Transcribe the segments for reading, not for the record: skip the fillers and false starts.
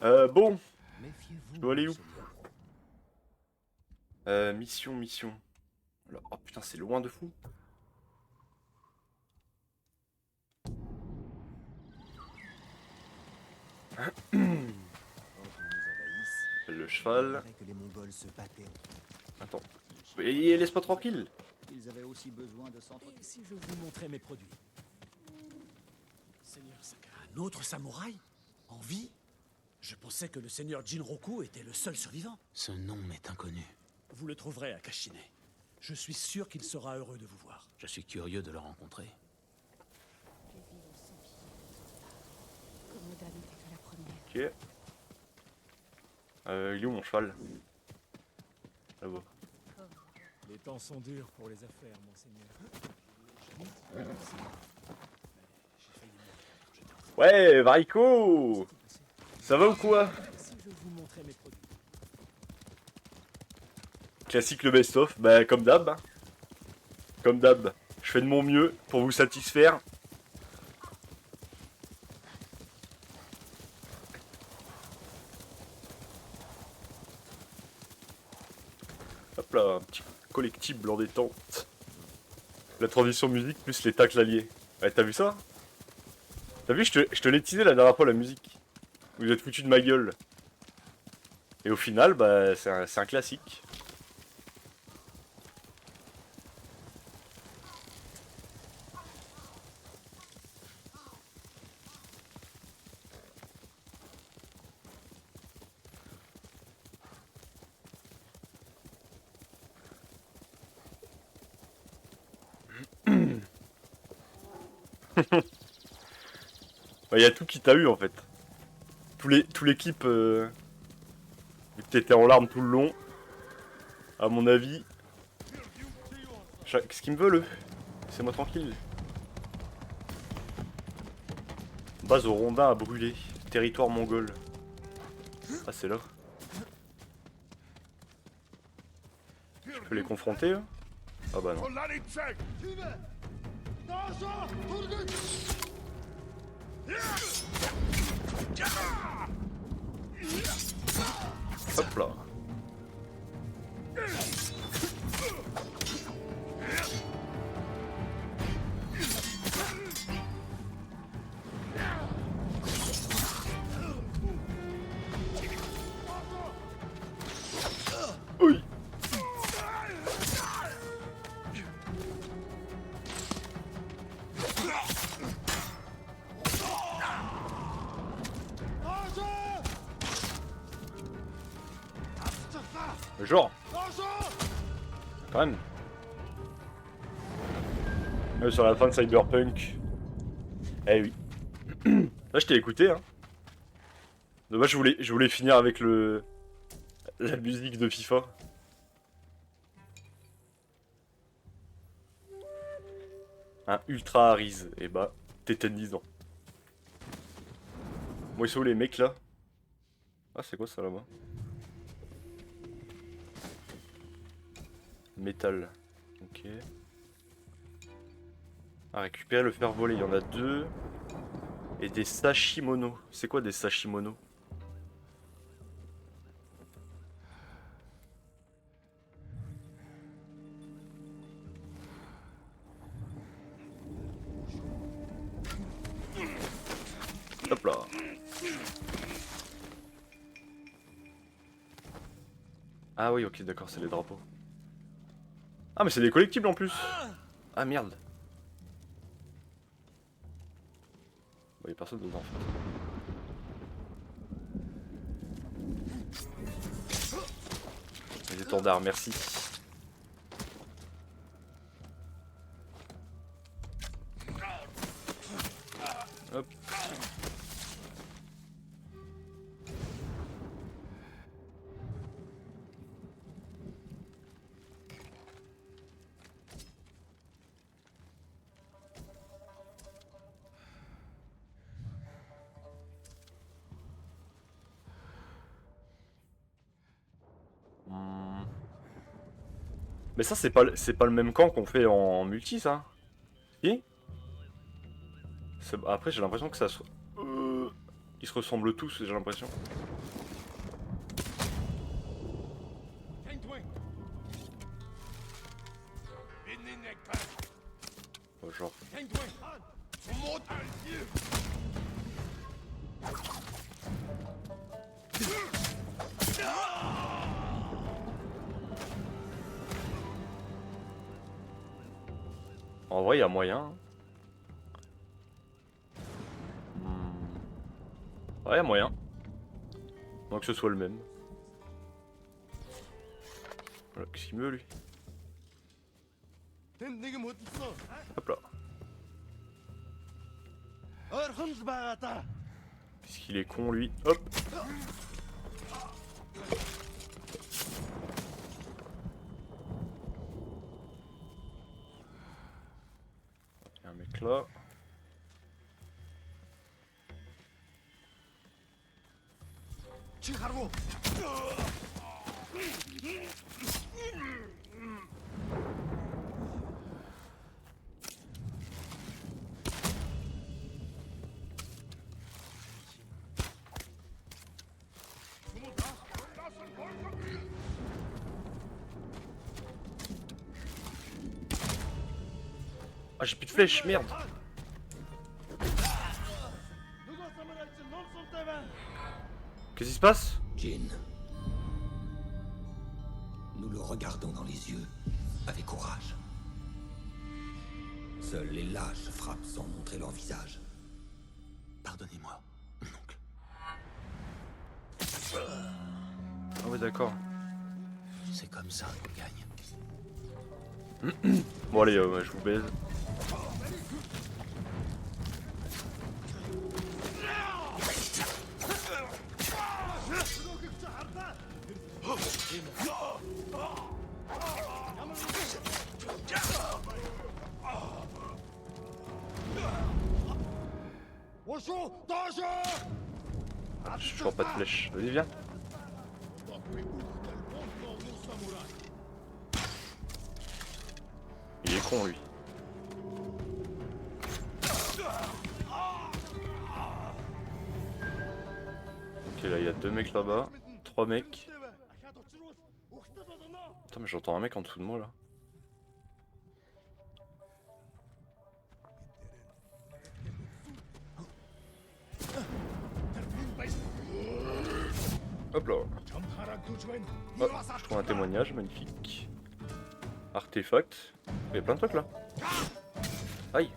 Bon, je Méfiez-vous, dois aller où? monseigneur. Mission. Alors, oh putain, c'est loin de fou. Avant qu'ils nous envahissent, Le il cheval. semblerait que les Mongols se battaient entre eux. Attends. Et laisse-moi tranquille. Ils avaient aussi besoin de s'entretenir. Et si je vous montrais mes produits? Seigneur Sakura, un autre samouraï? En vie? Je pensais que le seigneur Jinroku était le seul survivant. Ce nom m'est inconnu. Vous le trouverez à Kashine. Je suis sûr qu'il sera heureux de vous voir. Je suis curieux de le rencontrer. Les villes s'empilent. Komoda n'était que la première. Ok. Il est où mon cheval? Là-bas. Les temps sont durs pour les affaires, monseigneur. Ouais, Variko! Ça va ou quoi? Si je vous montrais mes produits. Classique le best-of, bah comme d'hab. Hein. Comme d'hab. Je fais de mon mieux pour vous satisfaire. Hop là, un petit collectible en détente. La transition musique plus les tacles alliés. Ouais, t'as vu ça? T'as vu, je te l'ai teasé la dernière fois la musique. Vous êtes foutu de ma gueule. Et au final, bah c'est un classique. Il y a tout qui t'a eu en fait. Tout l'équipe, vu que t'étais en larmes tout le long, à mon avis. Qu'est-ce qu'il me veut le? Laissez-moi tranquille. Base au Rondin à brûler. Territoire mongol. Ah c'est là. Je peux les confronter eux? Ah bah non. Hop là. Oui. Genre. Quand même. Sur la fin de Cyberpunk. Eh oui. Là je t'ai écouté hein. Dommage je voulais finir avec la musique de FIFA. Un Ultra Harris. Et bah, tétanisant. Bon, ils sont où les mecs là? Ah, c'est quoi ça là-bas? Métal. Ok. Ah, récupérer le fer voler, il y en a deux. Et des sashimono. C'est quoi des sashimono? Hop là. Ah oui, ok, d'accord, c'est les drapeaux. Ah, mais c'est des collectibles en plus. Ah merde. Bon, y'a personne dedans. Les étendards, merci. Hop. Mais ça, c'est pas le même camp qu'on fait en multi, ça? Si? Après, j'ai l'impression que ça soit... Ils se ressemblent tous, j'ai l'impression. Oh, genre. En vrai, il y a moyen. Ouais, il y a moyen. Moins que ce soit le même. Voilà, qu'est-ce qu'il me veut lui? Hop là. Qu'est-ce qu'il est con lui? Hop. Il y a un mec là. Ah, j'ai plus de flèches, merde. Qu'est-ce qui se passe? Jin. Nous le regardons dans les yeux avec courage. Seuls les lâches frappent sans montrer leur visage. Pardonnez-moi, mon oncle. Ah ouais, d'accord. C'est comme ça qu'on gagne. Bon allez, ouais, je vous baise. Ah, j'ai toujours pas de flèche. Vas-y, viens. Il est con lui. Ok, là il y a 2 mecs là-bas. 3 mecs. Putain, mais j'entends un mec en dessous de moi là. Hop là. Oh, je trouve un témoignage magnifique. Artefact. Il y a plein de trucs là. Aïe.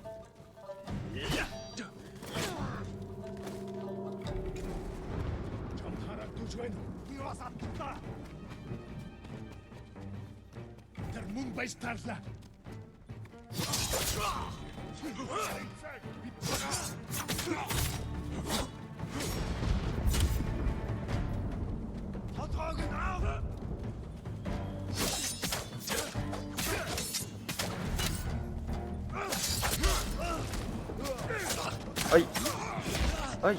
Aïe. Aïe.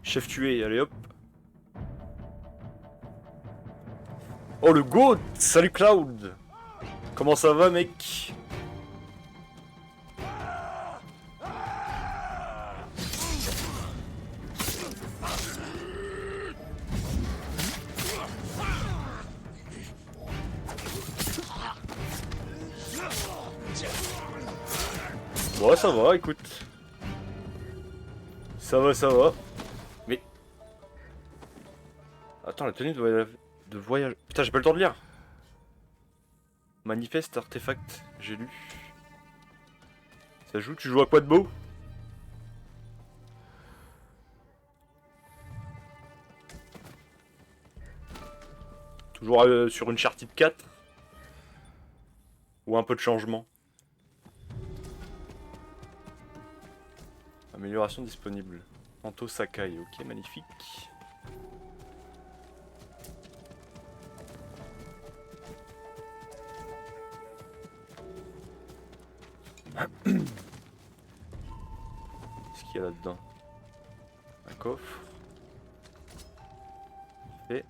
Chef tué, allez hop. Oh le GOAT. Salut Cloud. Comment ça va mec? Bon ça va, écoute. Ça va, ça va. Mais... Attends, la tenue de voyage... Putain, j'ai pas le temps de lire. Manifeste, artefact, j'ai lu. Ça joue, tu joues à quoi de beau? Toujours sur une charte type 4? Ou un peu de changement? Amélioration disponible. Anto Sakai, ok, magnifique. Qu'est-ce qu'il y a là-dedans? Un coffre. Parfait.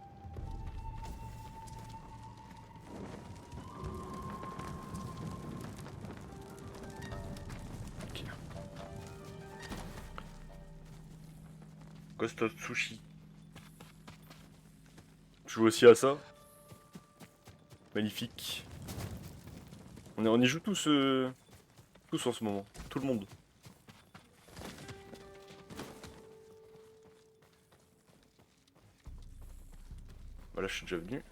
Ghost of Sushi. Je joue aussi à ça. Magnifique. On y joue tous, tous en ce moment. Tout le monde. Voilà, je suis déjà venu.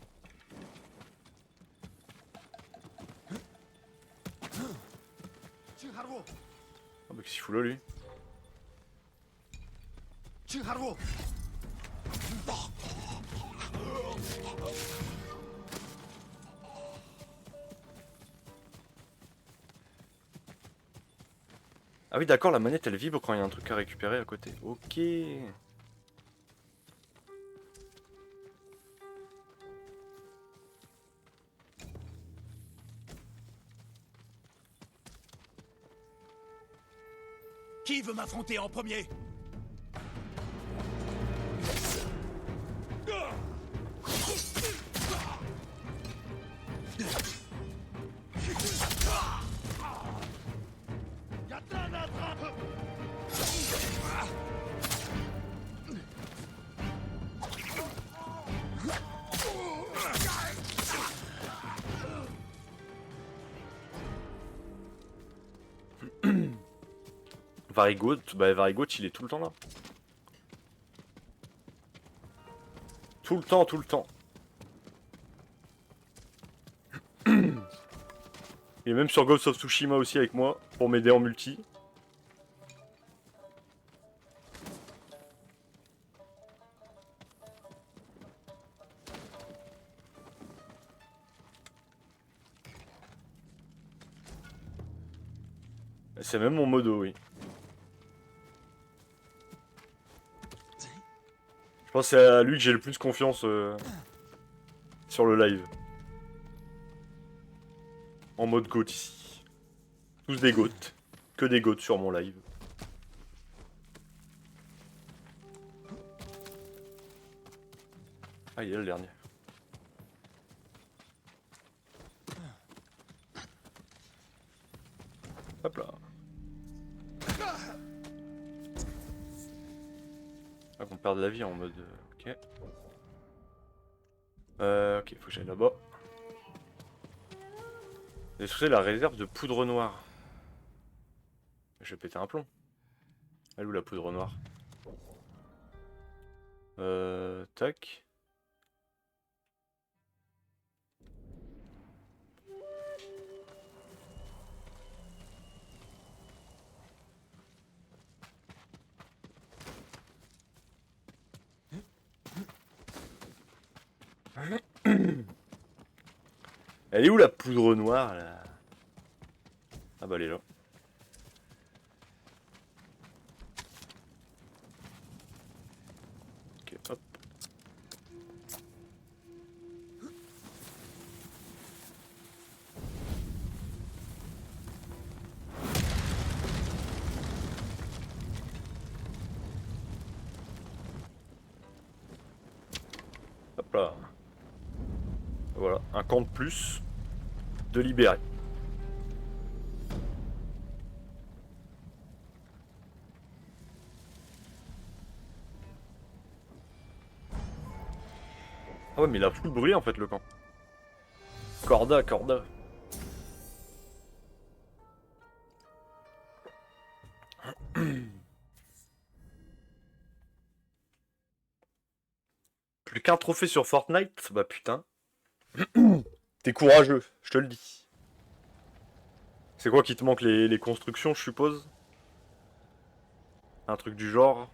Ah bah qu'est-ce qu'il fout là lui? Ah oui d'accord, la manette elle vibre quand il y a un truc à récupérer à côté. Ok. Qui veut m'affronter en premier? Varigoth, bah Varigoth il est tout le temps là. Tout le temps, tout le temps. Il est même sur Ghost of Tsushima aussi avec moi pour m'aider en multi. C'est même mon modo, oui. Je pense que c'est à lui que j'ai le plus confiance sur le live. En mode GOAT ici. Tous des GOAT. Que des GOAT sur mon live. Ah, il est là le dernier. Hop là. Ah, qu'on perd de la vie en mode... ok. Ok, faut que j'aille là-bas. Détruisez la réserve de poudre noire. Je vais péter un plomb. Elle est où la poudre noire? Tac. Elle est où la poudre noire là? Ah bah elle est là. Ok, hop. Hop là. Voilà, un camp de plus de libéré. Ah ouais, mais il a full brûlé en fait le camp. Corda, corda. Plus qu'un trophée sur Fortnite? Bah putain. T'es courageux, je te le dis. C'est quoi qui te manque, les constructions, je suppose? Un truc du genre?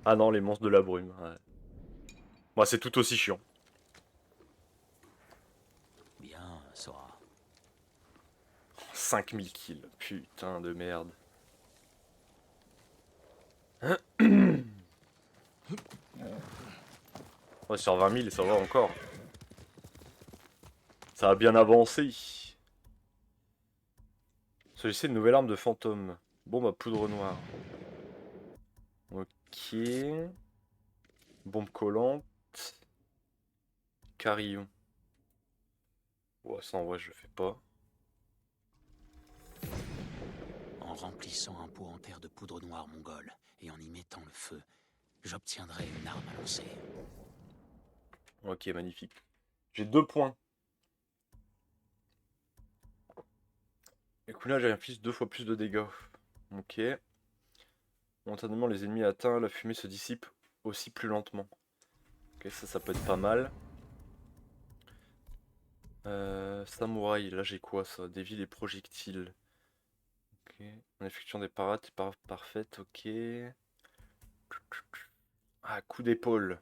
Ah non, les monstres de la brume. Ouais. Bah c'est tout aussi chiant. Bien, Sora. 5000 kills, putain de merde. Ouais, sur 20 000, ça va encore. Ça a bien avancé. Choisissez une nouvelle arme de fantôme. Bombe à poudre noire. Ok. Bombe collante. Carillon. Ouais, ça en vrai, je le fais pas. En remplissant un pot en terre de poudre noire mongole et en y mettant le feu, j'obtiendrai une arme à lancer. Ok, magnifique. J'ai 2 points. Écoulage inflige 2 fois plus de dégâts. Ok. Momentanément, les ennemis atteints, la fumée se dissipe aussi plus lentement. Ok, ça peut être pas mal. Samouraï, là j'ai quoi ça? Dévie les projectiles. Ok. En effectuant des parades parfaites, ok. Ah, coup d'épaule.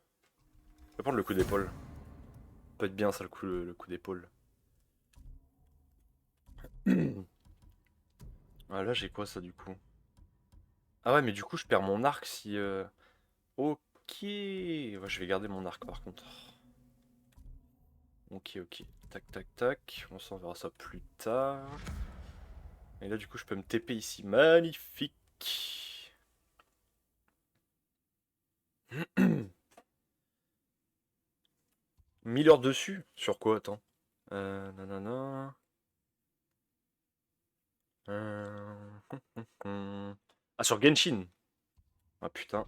Je vais prendre le coup d'épaule. Ça peut être bien ça le coup d'épaule. Ah là j'ai quoi ça du coup? Ah ouais mais du coup je perds mon arc si... Ok. Ouais, je vais garder mon arc par contre. Ok, ok. Tac, tac, tac. On s'en verra ça plus tard. Et là, du coup, je peux me TP ici. Magnifique. 1000 heures dessus? Sur quoi? Attends. Nanana. Ah, sur Genshin. Ah, putain.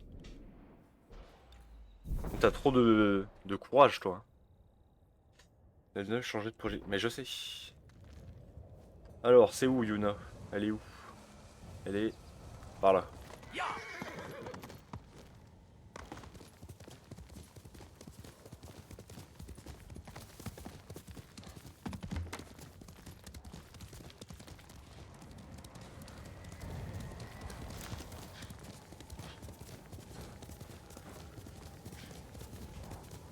T'as trop de courage, toi. Elle changer de projet. Mais je sais. Alors, c'est où, Yuna? Elle est où? Elle est par là.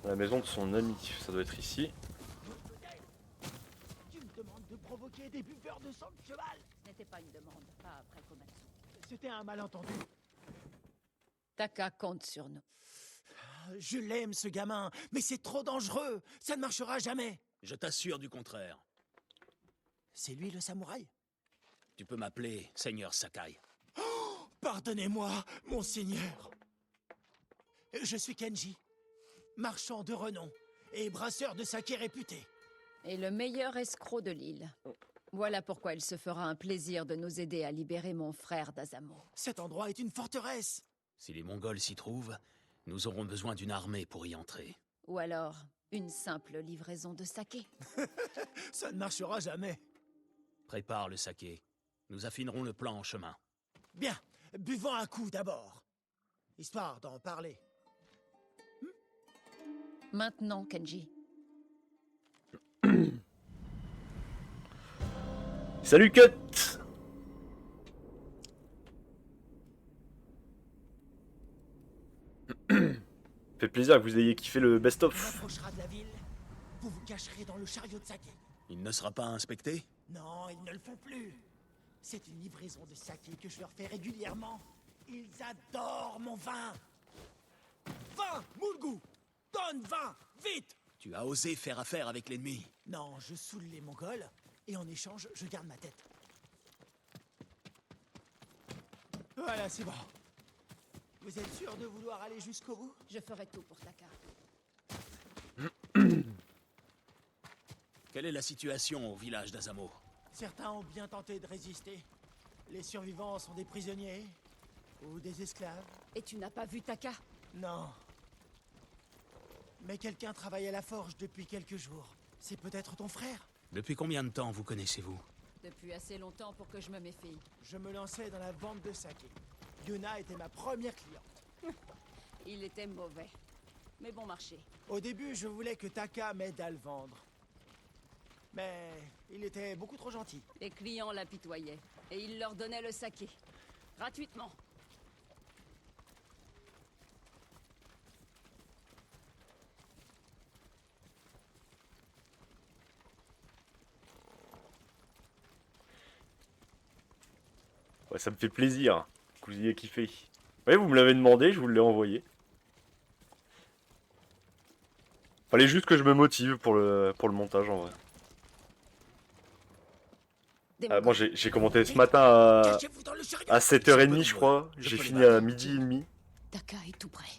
La maison de son ami. Ça doit être ici. Tu me demandes de provoquer des buveurs de sang de cheval. Ce n'était pas une demande, pas après Komatsu. C'était un malentendu. Taka compte sur nous. Je l'aime, ce gamin, mais c'est trop dangereux. Ça ne marchera jamais. Je t'assure du contraire. C'est lui le samouraï? Tu peux m'appeler Seigneur Sakai. Pardonnez-moi, monseigneur. Je suis Kenji, marchand de renom et brasseur de saké réputé. Et le meilleur escroc de l'île. Voilà pourquoi il se fera un plaisir de nous aider à libérer mon frère d'Azamo. Cet endroit est une forteresse. Si les Mongols s'y trouvent, nous aurons besoin d'une armée pour y entrer. Ou alors, une simple livraison de saké. Ça ne marchera jamais. Prépare le saké. Nous affinerons le plan en chemin. Bien, buvons un coup d'abord, histoire d'en parler. Maintenant, Kenji. Salut Cut. Fait plaisir que vous ayez kiffé le On best-of. approchera de la ville. Vous vous cacherez dans le chariot de saké. Il ne sera pas inspecté? Non, ils ne le font plus. C'est une livraison de saké que je leur fais régulièrement. Ils adorent mon vin. Vin, Moulgou! Donne vin, vite! Tu as osé faire affaire avec l'ennemi. Non, je saoule les Mongols, et en échange, je garde ma tête. Voilà, c'est bon. Vous êtes sûr de vouloir aller jusqu'au bout? Je ferai tout pour Taka. Quelle est la situation au village d'Azamo? Certains ont bien tenté de résister. Les survivants sont des prisonniers ou des esclaves. Et tu n'as pas vu Taka? Non. Mais quelqu'un travaille à la forge depuis quelques jours. C'est peut-être ton frère? Depuis combien de temps vous connaissez-vous? Depuis assez longtemps pour que je me méfie. Je me lançais dans la vente de saké. Yuna était ma première cliente. Il était mauvais. Mais bon marché. Au début, je voulais que Taka m'aide à le vendre. Mais il était beaucoup trop gentil. Les clients l'apitoyaient. Et il leur donnait le saké. Gratuitement. Ouais, ça me fait plaisir que vous ayez kiffé. Ouais, vous me l'avez demandé, je vous l'ai envoyé. Fallait juste que je me motive pour le montage en vrai. Moi j'ai commenté ce matin Cachez-vous dans le chariot! à 7h30 je crois. J'ai fini à 12h30. Taka est tout près.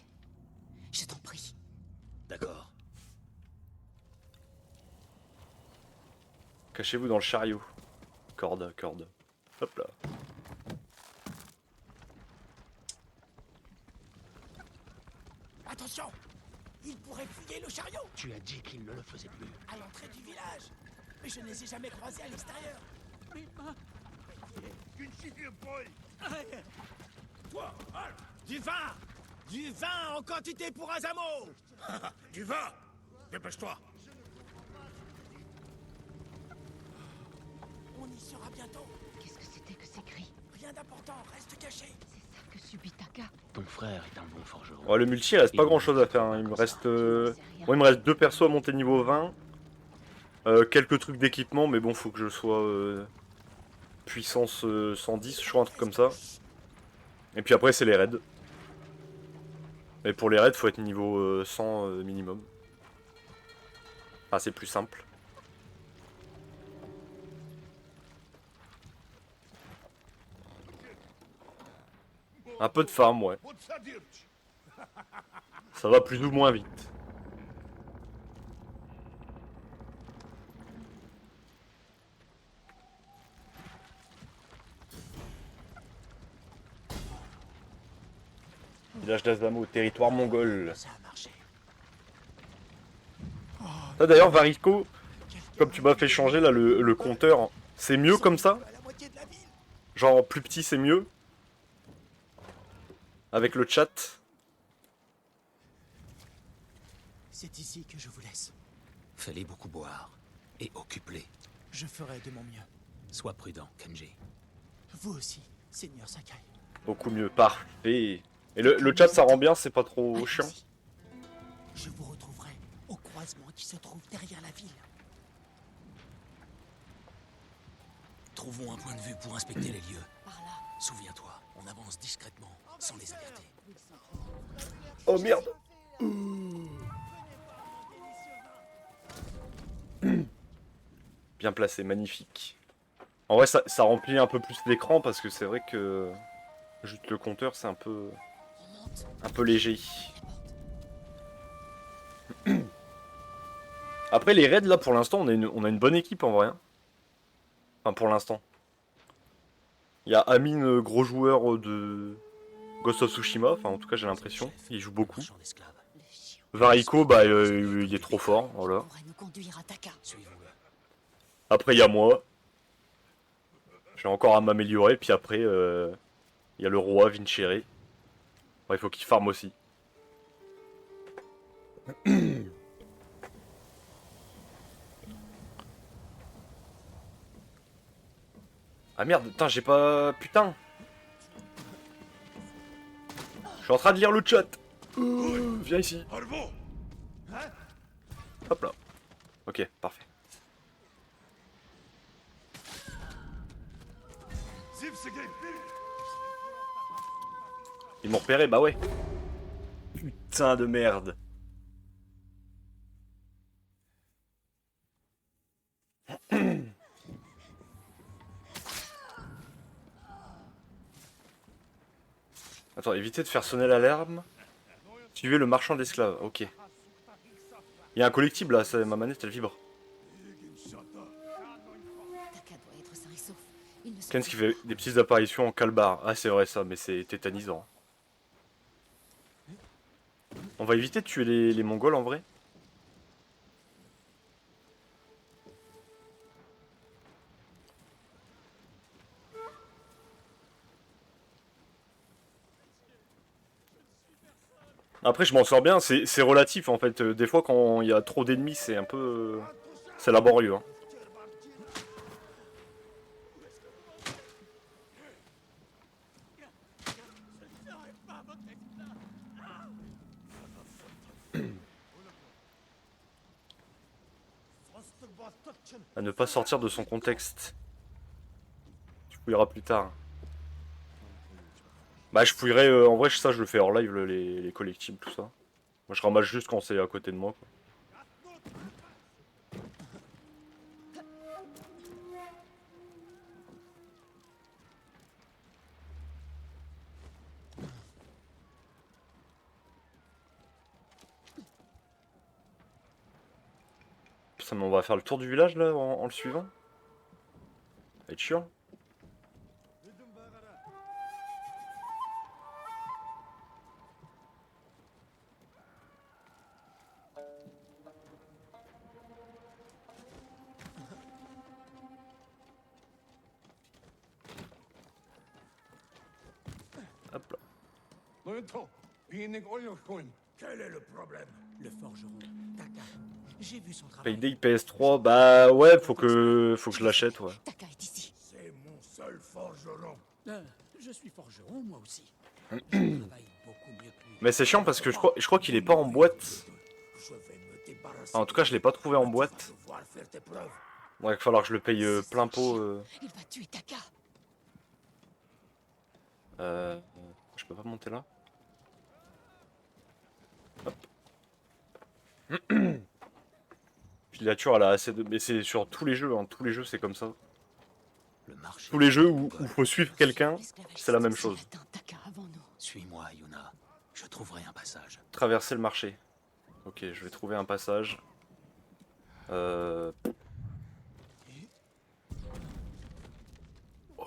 Je t'en prie. D'accord. Cachez-vous dans le chariot. Corde, corde. Hop là. Attention! Il pourrait fouiller le chariot Tu as dit qu'il ne le faisait plus. à l'entrée du village. Mais je ne les ai jamais croisés à l'extérieur. Toi, Hal, du vin! Du vin en quantité pour Azamo! Du vin! Dépêche-toi! On y sera bientôt. Qu'est-ce que c'était que ces cris? Rien d'important, reste caché. C'est ça que subit Taka. Ton frère est un bon forgeron. Ouais, le multi, il reste pas grand chose à faire. Hein. Il me reste. Moi, il me reste 2 persos à monter niveau 20. Quelques trucs d'équipement, mais bon, faut que je sois puissance 110, je crois, un truc comme ça. Et puis après, c'est les raids. Et pour les raids, faut être niveau 100 minimum. Ah, c'est plus simple. Un peu de farm, ouais. Ça va plus ou moins vite. Village d'Azamo, territoire mongol. Ça a marché. Ça d'ailleurs, Varico, comme tu m'as fait changer là le compteur, c'est mieux comme ça? À la moitié de la ville. Genre plus petit c'est mieux? Avec le chat? C'est ici que je vous laisse. Fais-les beaucoup boire. Et occupe-les. Je ferai de mon mieux. Sois prudent, Kenji. Vous aussi, Seigneur Sakai. Beaucoup mieux, parfait. Et le chat ça rend bien, c'est pas trop Allez-y. chiant? Je vous retrouverai au croisement qui se trouve derrière la ville. Trouvons un point de vue pour inspecter les lieux. Par là. Souviens-toi, on avance discrètement, sans les alerter. Oh merde! Bien placé, magnifique. En vrai ça remplit un peu plus l'écran parce que c'est vrai que juste le compteur c'est un peu léger. Après les raids là pour l'instant on a une bonne équipe en vrai. Hein. Enfin pour l'instant. Il y a Amine, gros joueur de Ghost of Tsushima, enfin en tout cas j'ai l'impression, il joue beaucoup. Marchand d'esclaves. Le chiot. Varico, bah il est trop fort, voilà. Pourrait nous conduire à Taka. Suivons-le. Après il y a moi. J'ai encore à m'améliorer, puis après il y a le roi Vincere. Bon, il faut qu'il farme aussi. Ah merde, putain j'ai pas... Putain. Je suis en train de lire le chat. Viens ici. Hop là. Ok, parfait. Ils m'ont repéré, bah ouais. Putain de merde. Attends, évitez de faire sonner l'alarme. Suivez le marchand d'esclaves, ok. Il y a un collectible là, ma manette elle vibre. Taka doit être sain et sauf. Il ne se Ken qui fait des petites apparitions en calbar. Ah c'est vrai ça, mais c'est tétanisant. On va éviter de tuer les Mongols en vrai. Après je m'en sors bien, c'est relatif en fait. Des fois quand il y a trop d'ennemis c'est un peu... c'est laborieux. Hein. À ne pas sortir de son contexte. Tu fouilleras plus tard. Bah je fouillerai, en vrai ça je le fais hors live les collectibles tout ça. Moi je ramasse juste quand c'est à côté de moi quoi. Putain mais on va faire le tour du village là en le suivant. Ça va être chiant. Quel est le problème? Le forgeron, Taka. J'ai vu son travail. Payday PS3, bah ouais, faut que je l'achète, ouais. Taka est ici. C'est mon seul forgeron. Je suis forgeron, moi aussi. Je travaille beaucoup mieux que lui. Mais c'est chiant parce que je crois qu'il est pas en boîte. Je vais me débarrasser. Enfin, en tout cas, je l'ai pas trouvé en Tu boîte. vas devoir faire tes preuves. Ouais, il va falloir que je le paye plein pot. Il va tuer Taka. Je peux pas monter là. Hop. Filature, elle a assez de. Mais c'est sur tous les jeux, hein. Tous les jeux, c'est comme ça. Le marché. Tous les jeux où faut suivre quelqu'un, c'est la même chose. Il atteint Taka avant nous. Suis-moi, Yuna. Je trouverai un passage. Traverser le marché. Ok, je vais trouver un passage. Oh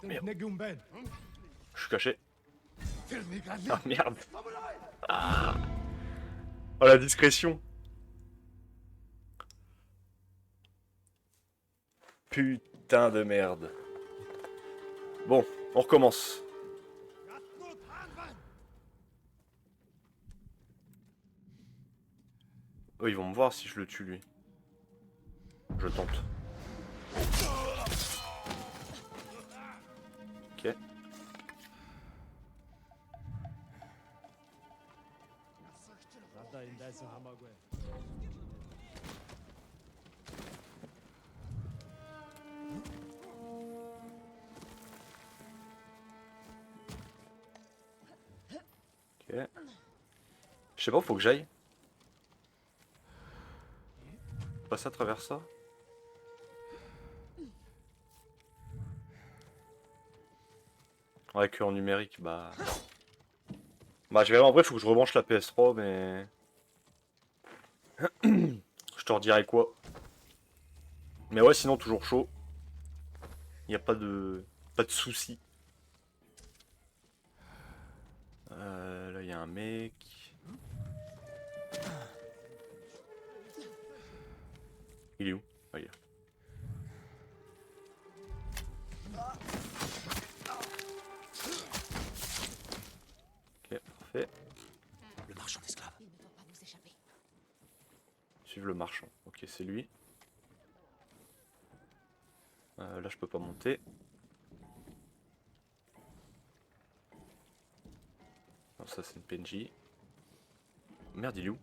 merde, je suis caché. Ah merde. Ah. Oh la discrétion. Putain de merde. Bon, on recommence. Oh, ils vont me voir si je le tue lui. Je tente. Ok. Ok. Je sais pas où faut que j'aille. Passer à travers ça. Ouais, que en numérique, bah... Bah je verrai, en vrai, faut que je rebranche la PS3, mais... Je te redirai quoi. Mais ouais, sinon, toujours chaud. Y a pas de... Pas de soucis. Là, y a un mec... Il est où? Ah, il est là. Ok, parfait. Le marchand d'esclaves. Il ne doit pas nous échapper. Suivre le marchand. Ok, c'est lui. Là, je peux pas monter. Non, ça, c'est une PNJ. Merde, il est où?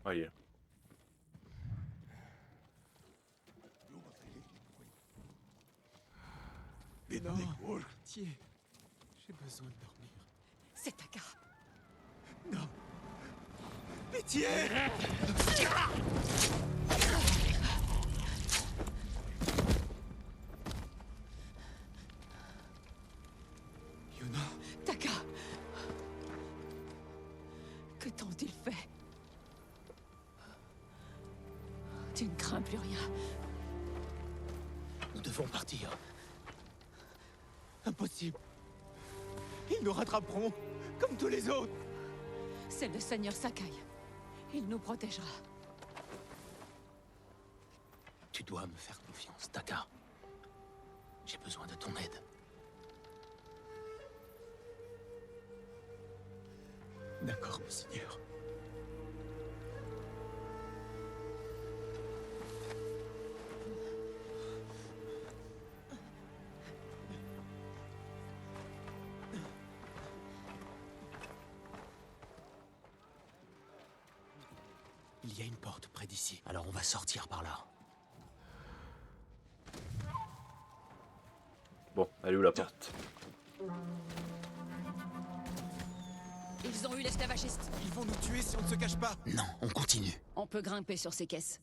Ah, il est là. Tiens, j'ai besoin de dormir. C'est Taka. Pitié! Taka. Que t'ont-ils fait? Tu ne crains plus rien. Nous devons partir. Impossible. Ils nous rattraperont, comme tous les autres. C'est le seigneur Sakai. Il nous protégera. Tu dois me faire confiance, Taka. J'ai besoin de ton aide. D'accord, monseigneur. Il y a une porte près d'ici. Alors on va sortir par là. Bon, elle est où la porte? Ils ont eu l'esclavagiste. Ils vont nous tuer si on ne se cache pas. Non, on continue. On peut grimper sur ces caisses.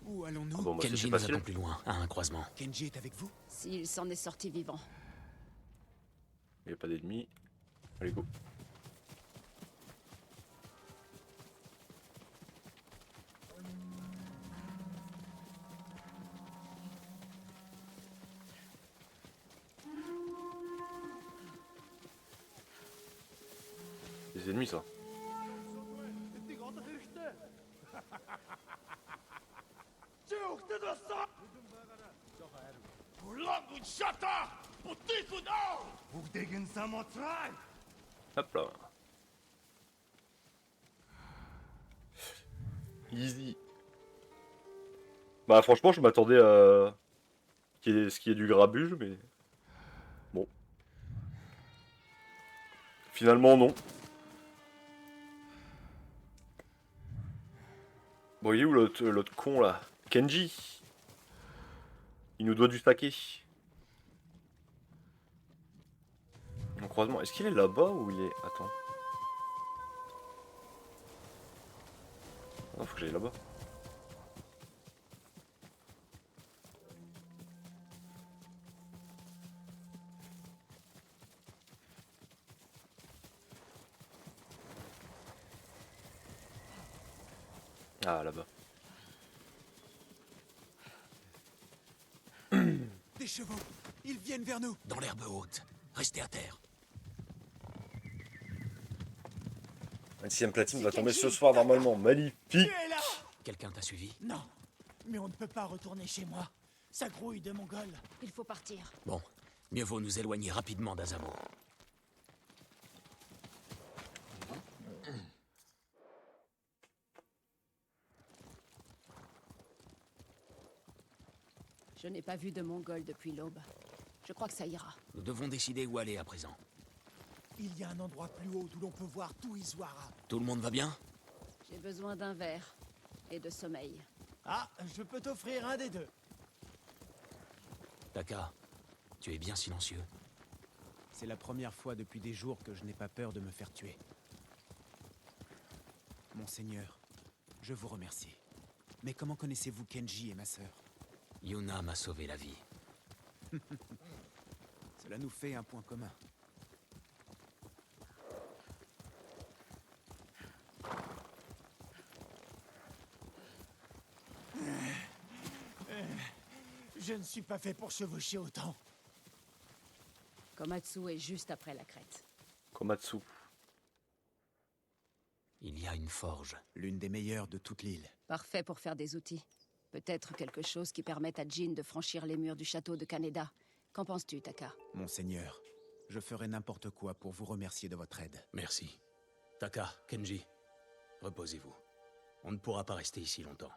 Où allons-nous? Ah bon, bah, Kenji c'est nous facile. attend plus loin, à un croisement. Kenji est avec vous? S'il s'en est sorti vivant. Il n'y a pas d'ennemis. Allez, go. Des ennemis, ça. Hop là. Easy. Bah franchement je m'attendais à ce qui est du grabuge mais bon. Finalement non. Bon il est où l'autre con là? Kenji. Il nous doit du saké. En croisement. Est-ce qu'il est là-bas ou il est... Attends. Ah, faut que j'aille là-bas. Ah, là-bas. Des chevaux. Ils viennent vers nous. Dans l'herbe haute. Restez à terre. La 6ème platine va tomber ce soir normalement. Magnifique. Tu es là. Quelqu'un t'a suivi? Non. Mais on ne peut pas retourner chez moi. Ça grouille de Mongols. Il faut partir. Bon, mieux vaut nous éloigner rapidement d'Azamo. Je n'ai pas vu de Mongols depuis l'aube. Je crois que ça ira. Nous devons décider où aller à présent. Il y a un endroit plus haut où l'on peut voir tout Izuara. Tout le monde va bien? J'ai besoin d'un verre et de sommeil. Ah, je peux t'offrir un des deux. Taka, tu es bien silencieux. C'est la première fois depuis des jours que je n'ai pas peur de me faire tuer. Monseigneur, je vous remercie. Mais comment connaissez-vous Kenji et ma sœur? Yuna m'a sauvé la vie. Cela nous fait un point commun. Je ne suis pas fait pour chevaucher autant. Komatsu est juste après la crête. Komatsu. Il y a une forge. L'une des meilleures de toute l'île. Parfait pour faire des outils. Peut-être quelque chose qui permette à Jin de franchir les murs du château de Kaneda. Qu'en penses-tu, Taka? Monseigneur, je ferai n'importe quoi pour vous remercier de votre aide. Merci. Taka, Kenji, reposez-vous. On ne pourra pas rester ici longtemps.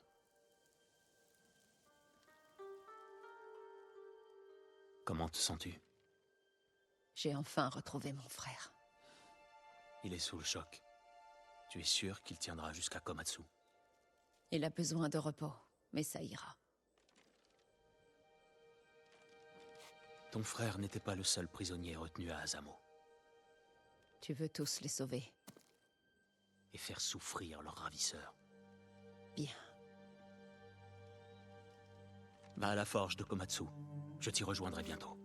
Comment te sens-tu? J'ai enfin retrouvé mon frère. Il est sous le choc. Tu es sûr qu'il tiendra jusqu'à Komatsu? Il a besoin de repos, mais ça ira. Ton frère n'était pas le seul prisonnier retenu à Azamo. Tu veux tous les sauver. Et faire souffrir leurs ravisseurs. Bien. Va à la forge de Komatsu. Je t'y rejoindrai bientôt.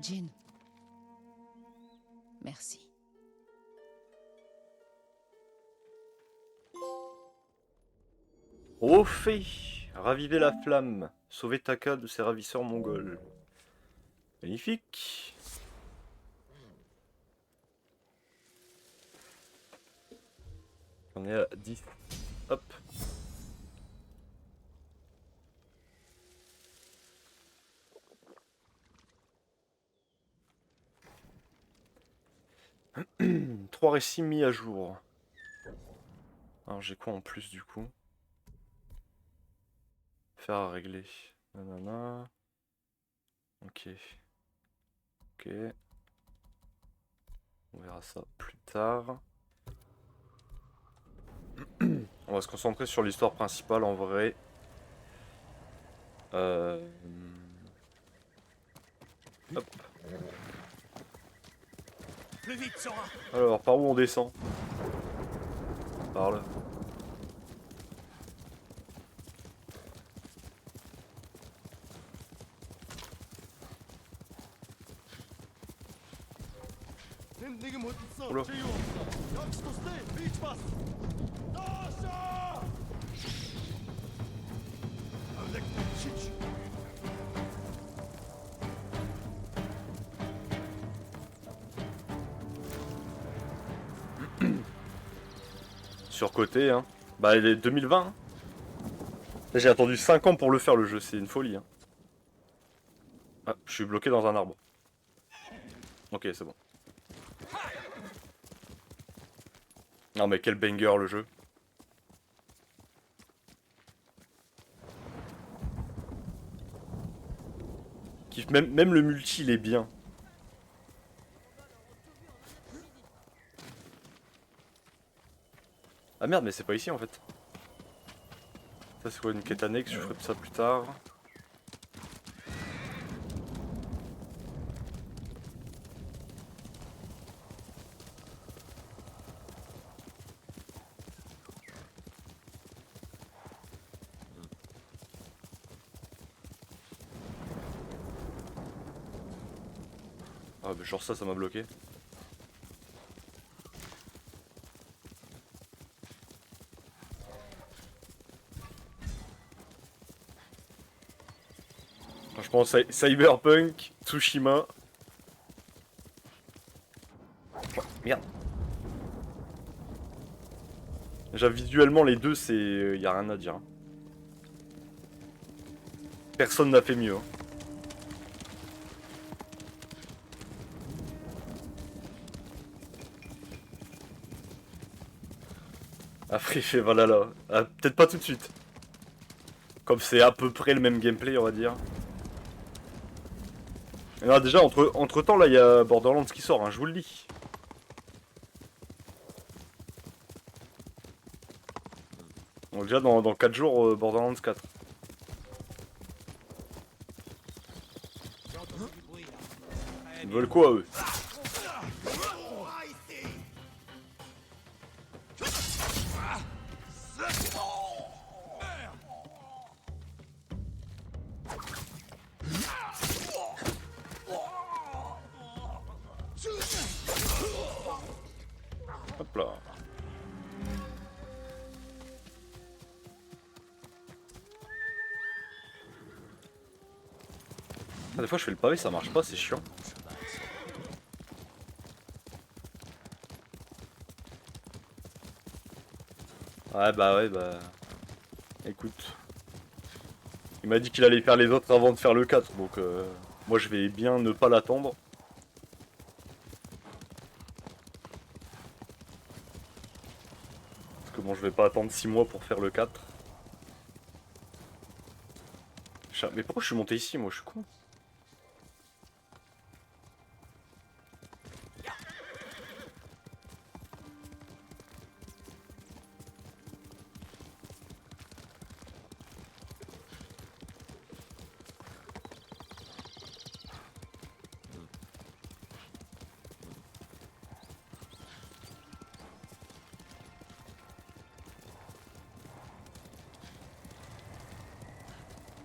Jin. Merci. Au fait, raviver la flamme, sauver Taka de ses ravisseurs mongols. Magnifique. On est à 10. Hop. Trois récits mis à jour. Alors j'ai quoi en plus du coup? Faire à régler. Nanana. Ok. Ok. On verra ça plus tard. On va se concentrer sur l'histoire principale en vrai. Hop. Plus vite, Sora. Alors, par où on descend? Par là. Oula. Surcoté, hein. Bah, il est 2020. Hein. J'ai attendu 5 ans pour le faire le jeu, c'est une folie. Hein. Ah, je suis bloqué dans un arbre. Ok, c'est bon. Non mais quel banger le jeu. Kiffe, même le multi il est bien. Ah merde mais c'est pas ici en fait. Ça c'est quoi une quête annexe, je ferai ça plus tard. Ah bah genre ça m'a bloqué. Franchement Cyberpunk, Tsushima. Oh, merde. Déjà visuellement les deux c'est... y a rien à dire. Hein. Personne n'a fait mieux. Hein. Après, il fait Valhalla. Ah, peut-être pas tout de suite. Comme c'est à peu près le même gameplay, on va dire. Et là, déjà, entre temps, là, il y a Borderlands qui sort, hein, je vous le dis. Donc, déjà, dans 4 jours, Borderlands 4. Ils veulent quoi, eux? Hop là. Ah, des fois je fais le pavé, ça marche pas, c'est chiant. Ouais bah... Écoute. Il m'a dit qu'il allait faire les autres avant de faire le 4, donc moi je vais bien ne pas l'attendre. Parce que bon je vais pas attendre 6 mois pour faire le 4. Mais pourquoi je suis monté ici moi, je suis con.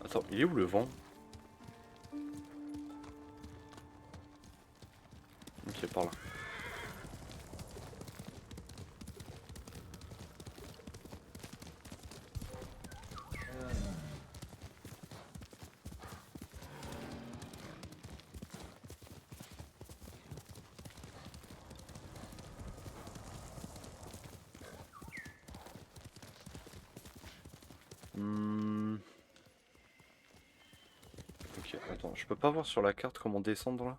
Attends, il est où le vent? Ok, par là. Ok, attends, je peux pas voir sur la carte comment descendre là?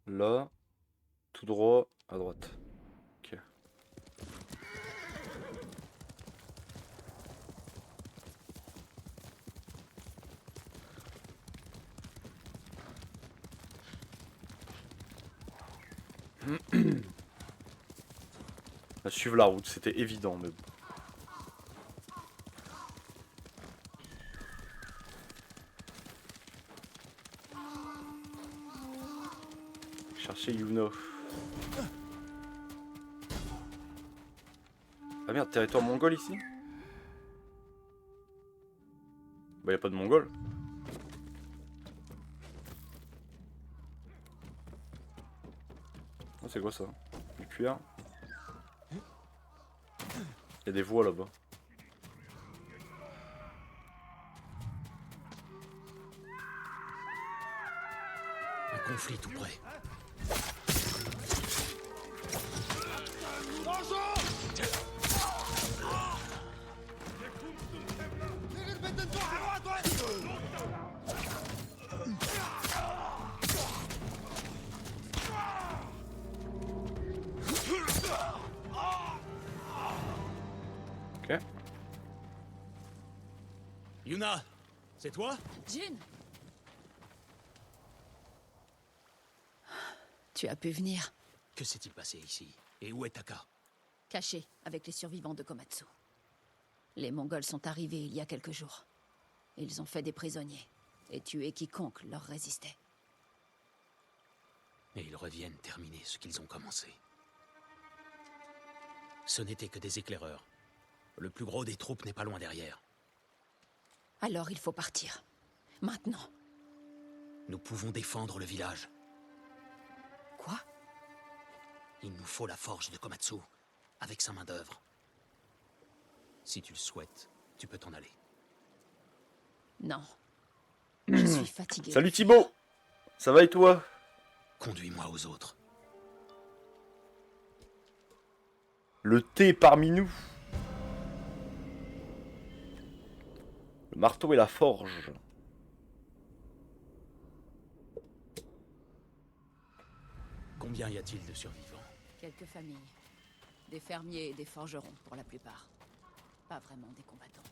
Là, tout droit, à droite. Ok. À suivre la route, c'était évident, mais bon. Chercher Yuno. Ah merde, territoire mongol ici? Bah y a pas de mongol. Oh, c'est quoi ça? Du cuir. Il y a des voies là-bas. Un conflit tout près. Ok. Yuna, c'est toi? Jin! Tu as pu venir, Que s'est-il passé ici? Et où est Taka? caché avec les survivants de Komatsu. Les Mongols sont arrivés il y a quelques jours. Ils ont fait des prisonniers et tué quiconque leur résistait. Et ils reviennent terminer ce qu'ils ont commencé. Ce n'étaient que des éclaireurs. Le plus gros des troupes n'est pas loin derrière. Alors il faut partir. Maintenant. Nous pouvons défendre le village. Quoi? Il nous faut la forge de Komatsu, avec sa main-d'œuvre. Si tu le souhaites, tu peux t'en aller. Non. Je suis fatigué. Salut Thibaut. Ça va et toi? Conduis-moi aux autres. Le thé parmi nous. Le marteau et la forge. Combien y a-t-il de survivants? Quelques familles. Des fermiers et des forgerons, pour la plupart. Pas vraiment des combattants.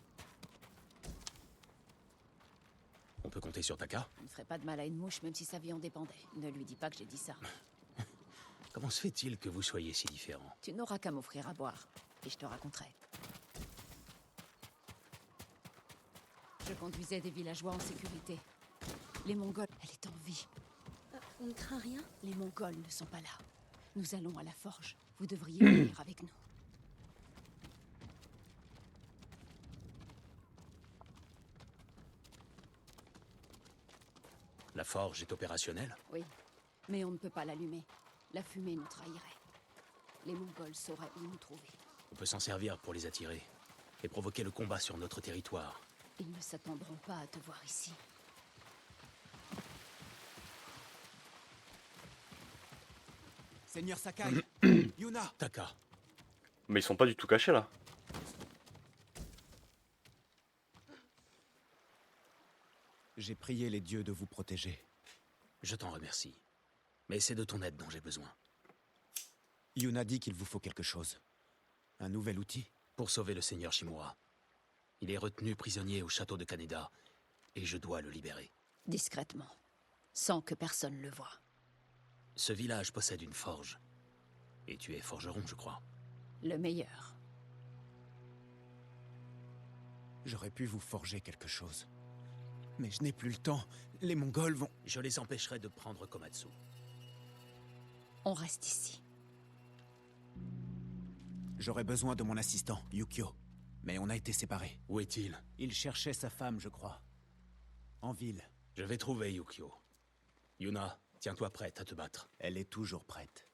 On peut compter sur Taka? Il ne ferait pas de mal à une mouche, même si sa vie en dépendait. Ne lui dis pas que j'ai dit ça. Comment se fait-il que vous soyez si différents? Tu n'auras qu'à m'offrir à boire, et je te raconterai. Je conduisais des villageois en sécurité. Les Mongols, elle est en vie. On ne craint rien? Les Mongols ne sont pas là. Nous allons à la forge. Vous devriez venir avec nous. La forge est opérationnelle? Oui, mais on ne peut pas l'allumer. La fumée nous trahirait. Les Mongols sauraient où nous trouver. On peut s'en servir pour les attirer et provoquer le combat sur notre territoire. Ils ne s'attendront pas à te voir ici. Seigneur Sakai, Yuna, Taka, Mais ils sont pas du tout cachés là. j'ai prié les dieux de vous protéger. je t'en remercie. Mais c'est de ton aide dont j'ai besoin. Yuna dit qu'il vous faut quelque chose. Un nouvel outil. Pour sauver le seigneur Shimura. Il est retenu prisonnier au château de Kaneda, et je dois le libérer. Discrètement, sans que personne le voie. Ce village possède une forge. Et tu es forgeron, je crois. Le meilleur. J'aurais pu vous forger quelque chose. Mais je n'ai plus le temps. Les Mongols vont... Je les empêcherai de prendre Komatsu. On reste ici. J'aurais besoin de mon assistant, Yukio. Mais on a été séparés. Où est-il? Il cherchait sa femme, je crois. En ville. Je vais trouver Yukio. Yuna, tiens-toi prête à te battre. Elle est toujours prête.